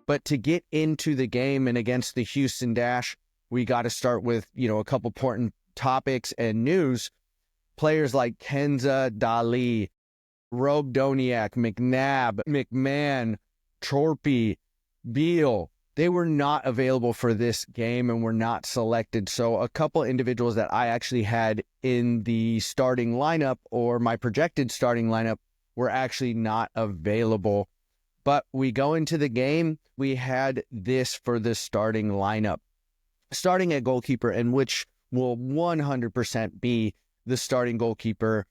But to get into the game and against the Houston Dash, we got to start with, a couple important topics and news. Players like Kenza, Dali, Robe Doniak, McNabb, McMahon, Torpy, Beal, they were not available for this game and were not selected. So a couple individuals that I actually had in the starting lineup or my projected starting lineup were actually not available. But we go into the game, we had this for the starting lineup. Starting at goalkeeper, and which will 100% be the starting goalkeeper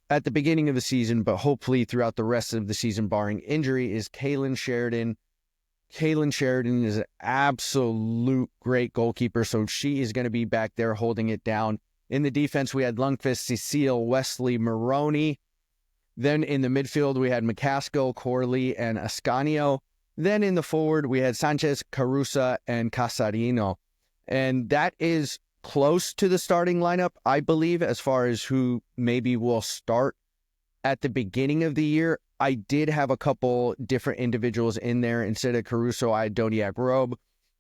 at the beginning of the season, but hopefully throughout the rest of the season, barring injury, is Kailen Sheridan. Kailen Sheridan is an absolute great goalkeeper, so she is going to be back there holding it down. In the defense, we had Lundqvist, Cecile, Wesley, Maroney. Then in the midfield, we had McCaskill, Corley, and Ascanio. Then in the forward, we had Sanchez, Carusa, and Casarino. And that is close to the starting lineup, I believe, as far as who maybe will start at the beginning of the year. I did have a couple different individuals in there. Instead of Caruso, I had Doniak Robe.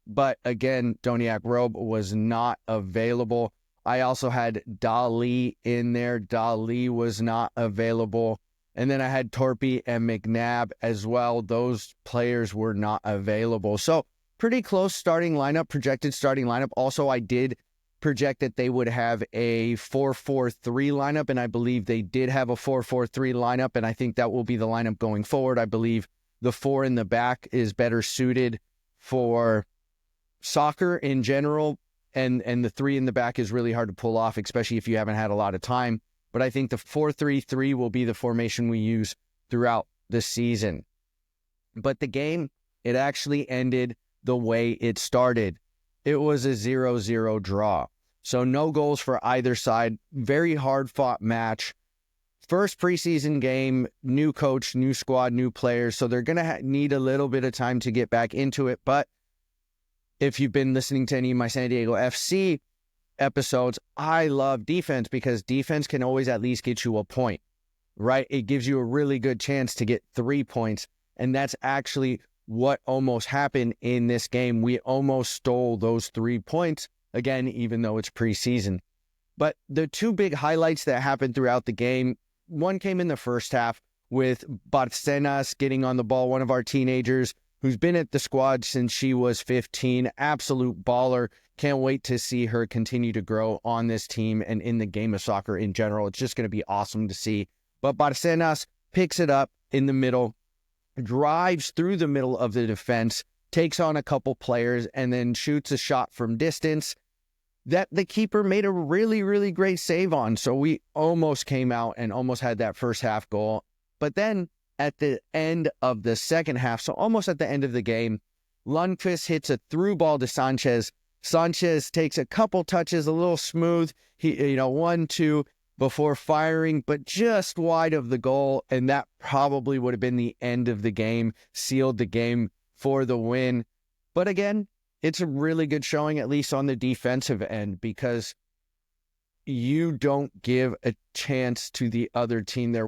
But again, Doniak Robe was not available. I also had Dali in there. Dali was not available. And then I had Torpy and McNabb as well. Those players were not available. So pretty close starting lineup, projected starting lineup. Also, I did project that they would have a 4-4-3 lineup, and I believe they did have a 4-4-3 lineup, and I think that will be the lineup going forward. I believe the 4 in the back is better suited for soccer in general, and the 3 in the back is really hard to pull off, especially if you haven't had a lot of time. But I think the 4-3-3 will be the formation we use throughout the season. But the game, it actually ended the way it started. It was a 0-0 draw. So no goals for either side. Very hard-fought match. First preseason game, new coach, new squad, new players. So they're going to need a little bit of time to get back into it. But if you've been listening to any of my San Diego FC episodes, I love defense because defense can always at least get you a point, right? It gives you a really good chance to get 3 points. And that's actually what almost happened in this game. We almost stole those 3 points, again, even though it's preseason. But the 2 big highlights that happened throughout the game, one came in the first half with Barcenas getting on the ball, one of our teenagers who's been at the squad since she was 15, absolute baller. Can't wait to see her continue to grow on this team and in the game of soccer in general. It's just going to be awesome to see. But Barcenas picks it up in the middle, drives through the middle of the defense, takes on a couple players, and then shoots a shot from distance that the keeper made a really, really great save on. So we almost came out and almost had that first half goal. But then at the end of the second half, so almost at the end of the game, Lundqvist hits a through ball to Sanchez. Sanchez takes a couple touches, a little smooth. He, 1-2 before firing, but just wide of the goal. And that probably would have been the end of the game, sealed the game for the win. But again, it's a really good showing, at least on the defensive end, because you don't give a chance to the other team there.